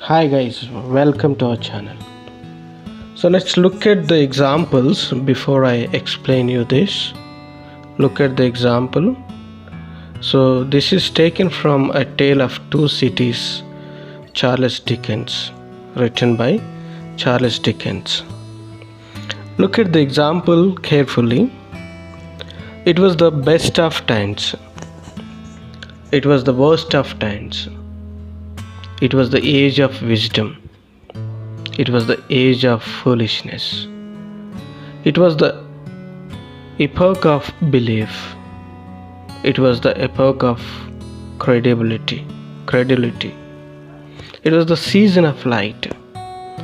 Hi guys, welcome to our channel. So let's look at the examples before I explain you this. Look at the example. So this is taken from A Tale of Two Cities, Charles Dickens, written by Charles Dickens. Look at the example carefully. It was the best of times. It was the worst of times. It was the age of wisdom. It was the age of foolishness. It was the epoch of belief. It was the epoch of credulity. It was the season of light.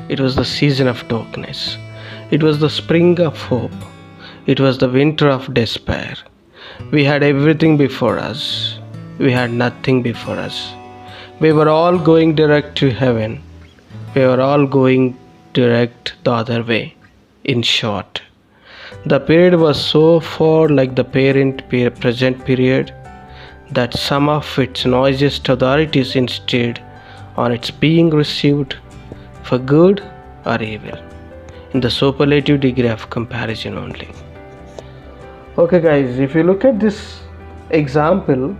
It was the season of darkness. It was the spring of hope. It was the winter of despair. We had everything before us. We had nothing before us. We were all going direct to heaven. We were all going direct the other way. In short, the period was so far like the present period that some of its noisiest authorities insisted on its being received for good or evil, in the superlative degree of comparison only. Okay guys, if you look at this example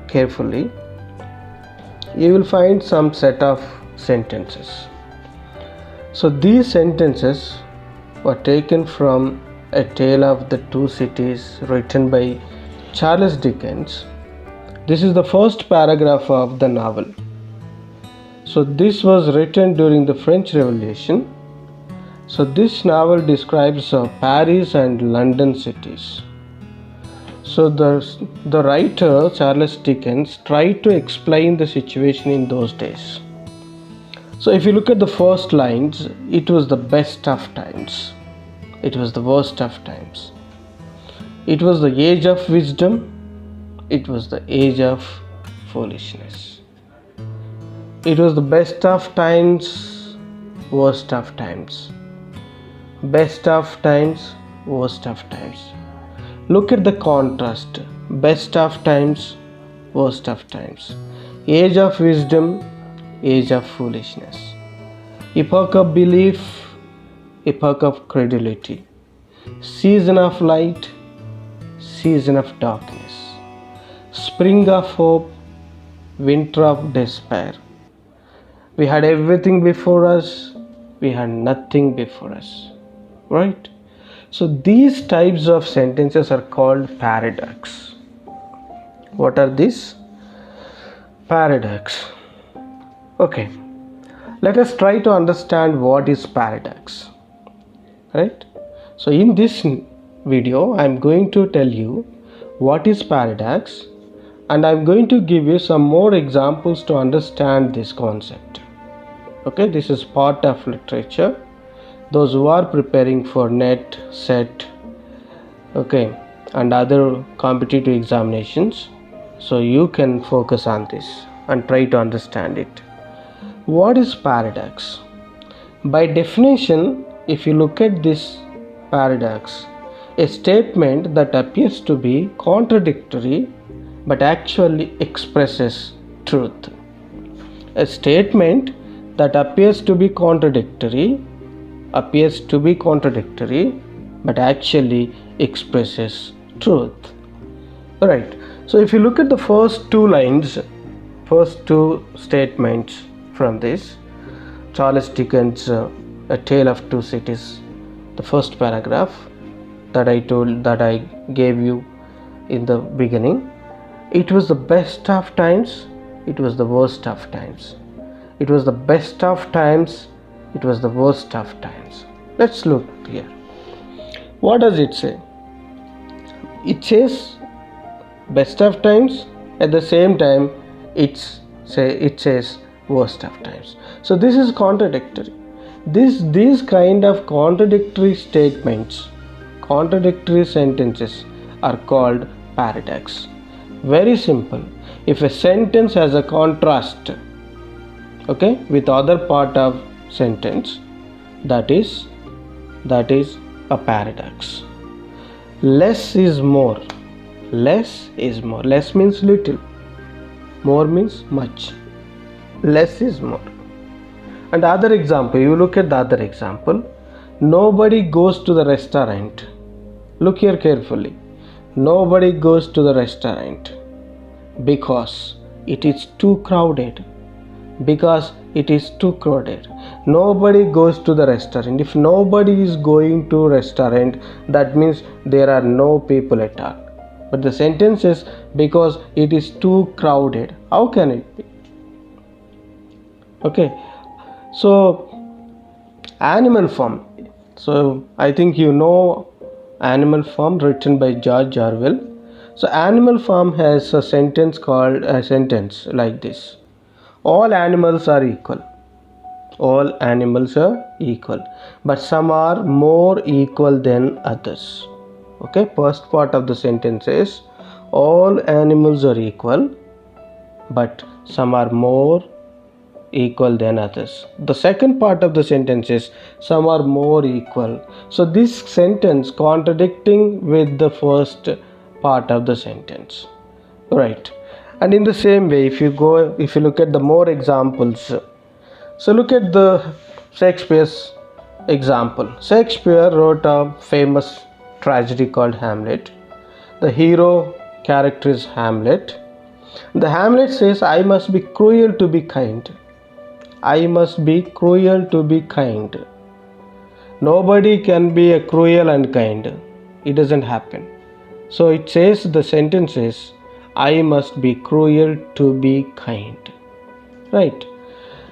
carefully, you will find some set of sentences. So these sentences were taken from A Tale of the Two Cities, written by Charles Dickens. This is the first paragraph of the novel. So this was written during the French Revolution. So this novel describes Paris and London cities. So the writer Charles Dickens tried to explain the situation in those days. So if you look at the first lines, it was the best of times. It was the worst of times. It was the age of wisdom. It was the age of foolishness. It was the best of times, worst of times. Best of times, worst of times. Look at the contrast. Best of times, worst of times. Age of wisdom, age of foolishness. Epoch of belief, epoch of credulity. Season of light, season of darkness. Spring of hope, winter of despair. We had everything before us, we had nothing before us. Right? So these types of sentences are called paradox. What are these? Paradox. Okay, let us try to understand what is paradox. Right? So in this video, I am going to tell you what is paradox, and I am going to give you some more examples to understand this concept. Okay, this is part of literature. Those who are preparing for NET, SET, okay, and other competitive examinations, so you can focus on this and try to understand it. What is paradox? By definition, if you look at this paradox, a statement that appears to be contradictory but actually expresses truth. A statement that appears to be contradictory but actually expresses truth. Right. So if you look at the first two statements from this Charles Dickens A Tale of Two Cities, the first paragraph that I gave you in the beginning, it was the best of times, it was the worst of times. It was the best of times, it was the worst of times. Let's look here. What does it say? It says best of times, at the same time it says worst of times. So this is contradictory. These kind of contradictory statements, contradictory sentences are called paradox. Very simple. If a sentence has a contrast, okay, with other part of sentence, that is a paradox. Less is more. Less is more. Less means little. More means much. Less is more. And the other example, you look at the other example. Nobody goes to the restaurant. Look here carefully. Nobody goes to the restaurant because it is too crowded. Because it is too crowded. Nobody goes to the restaurant. If nobody is going to restaurant, that means there are no people at all. But the sentence is because it is too crowded. How can it be? Okay. So animal farm. So I think you know Animal Farm, written by George Orwell. So Animal Farm has a sentence like this: all animals are equal. All animals are equal, but some are more equal than others. Okay, first part of the sentence is all animals are equal, but some are more equal than others. The second part of the sentence is some are more equal. So this sentence contradicting with the first part of the sentence, right? And in the same way, if you look at the more examples, so look at the Shakespeare's example. Shakespeare wrote a famous tragedy called Hamlet. The hero character is Hamlet. The Hamlet says, I must be cruel to be kind. I must be cruel to be kind. Nobody can be a cruel and kind. It doesn't happen. So it says, the sentence is, I must be cruel to be kind. Right?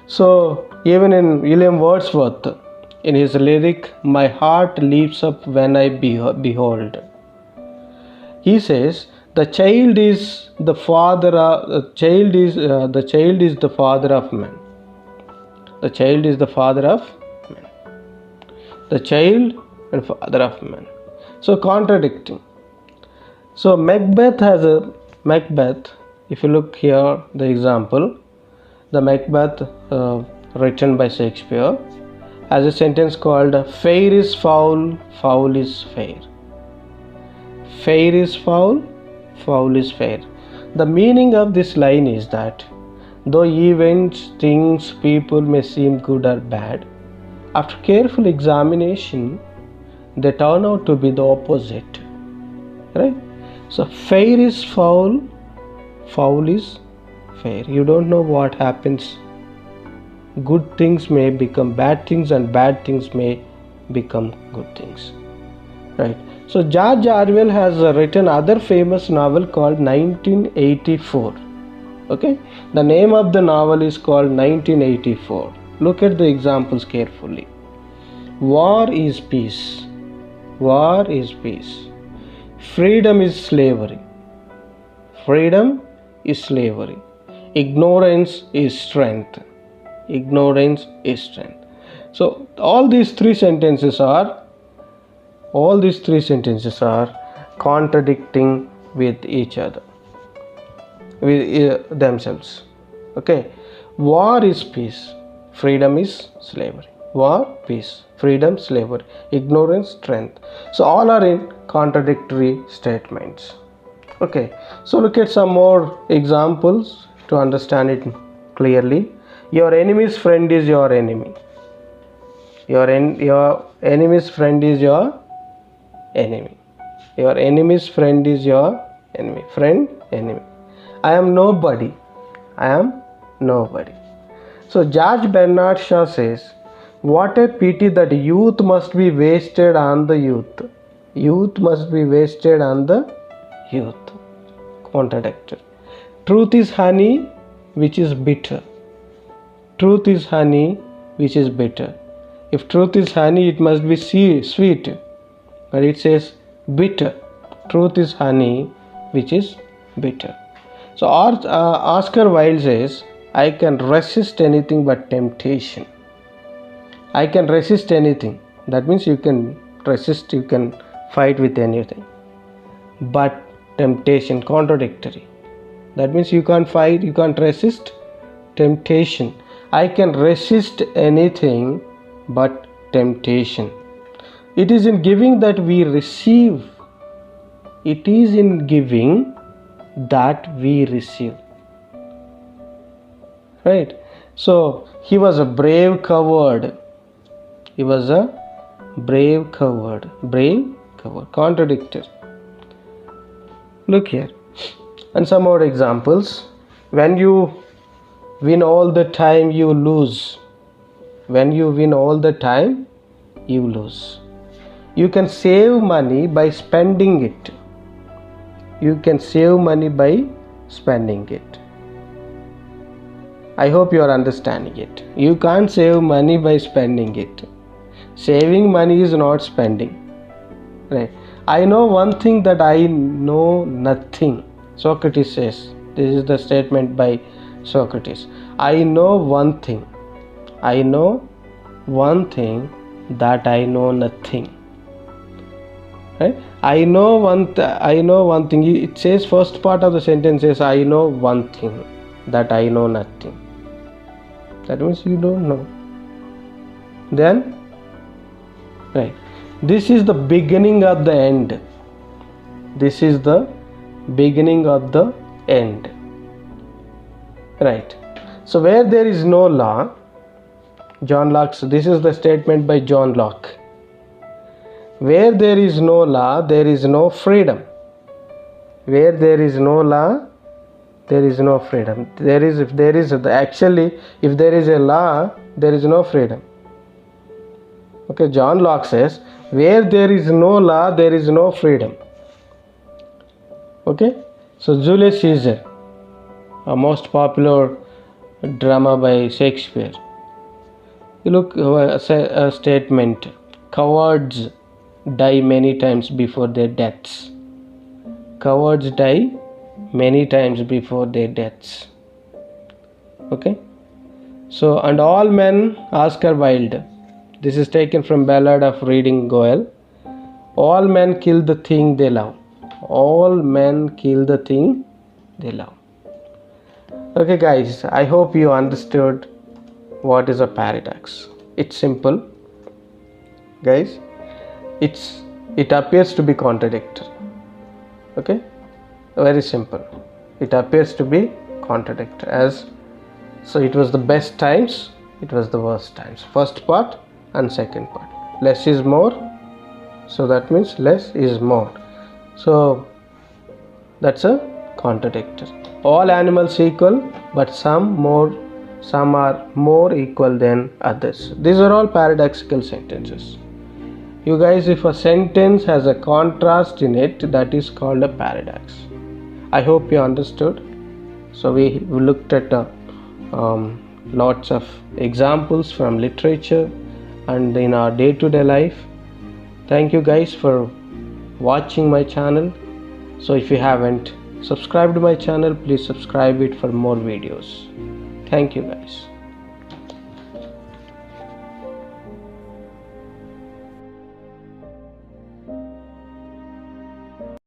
So even in William Wordsworth, in his lyric, my heart leaps up when I behold. He says, the child is the father of the father of man. The child is the father of man. The child and father of man. So contradicting. So Macbeth, if you look here, the example, the Macbeth written by Shakespeare has a sentence called fair is foul, foul is fair. Fair is foul, foul is fair. The meaning of this line is that though events, things, people may seem good or bad, after careful examination, they turn out to be the opposite. Right? So fair is foul, foul is fair. You don't know what happens. Good things may become bad things and bad things may become good things. Right? So George Orwell has written another famous novel called 1984. Okay, the name of the novel is called 1984. Look at the examples carefully. War is peace. War is peace. Freedom is slavery. Freedom is slavery. Ignorance is strength. Ignorance is strength. So all these three sentences are contradicting with each other, with themselves. Okay, war is peace, freedom is slavery. War, peace, freedom, slavery, ignorance, strength. So all are in contradictory statements. Okay, so look at some more examples to understand it clearly. Your enemy's friend is your enemy. Your enemy's friend is your enemy. Your enemy's friend is your enemy. Friend, enemy. I am nobody. I am nobody. So George Bernard Shaw says, what a pity that youth must be wasted on the youth. Youth must be wasted on the youth. Contradictory. Truth is honey which is bitter. Truth is honey which is bitter. If truth is honey, it must be sweet. But it says bitter. Truth is honey which is bitter. So Oscar Wilde says, I can resist anything but temptation. I can resist anything. That means you can resist, you can fight with anything. But temptation, contradictory. That means you can't fight, you can't resist temptation. I can resist anything but temptation. It is in giving that we receive. It is in giving that we receive. Right? So he was a brave coward. He was a brave coward. Brave coward. Contradictor. Look here. And some more examples. When you win all the time, you lose. When you win all the time, you lose. You can save money by spending it. You can save money by spending it. I hope you are understanding it. You can't save money by spending it. Saving money is not spending. Right? I know one thing that I know nothing. Socrates says. This is the statement by Socrates. I know one thing. I know one thing that I know nothing. Right? I know one thing. It says first part of the sentence says I know one thing that I know nothing. That means you don't know. Then, right. This is the beginning of the end. This is the beginning of the end. Right. So where there is no law, John Locke, this is the statement by John Locke. Where there is no law, there is no freedom. Where there is no law, there is no freedom. If there is a law, there is no freedom. Okay, John Locke says, where there is no law, there is no freedom. Okay, so Julius Caesar, a most popular drama by Shakespeare. You look a statement, cowards die many times before their deaths. Cowards die many times before their deaths. Okay, so and all men, Oscar Wilde. This is taken from Ballad of Reading Gaol. All men kill the thing they love. All men kill the thing they love. Okay guys, I hope you understood what is a paradox. It's simple. Guys, it appears to be contradictory. Okay? Very simple. It appears to be contradictory. So it was the best times, it was the worst times. First part and second part. Less is more. So that means less is more. So that's a contradictory. All animals equal, but some are more equal than others. These are all paradoxical sentences. You guys, if a sentence has a contrast in it, that is called a paradox. I hope you understood. So we looked at lots of examples from literature and in our day-to-day life. Thank you guys for watching my channel. So if you haven't subscribed to my channel, please subscribe it for more videos. Thank you guys.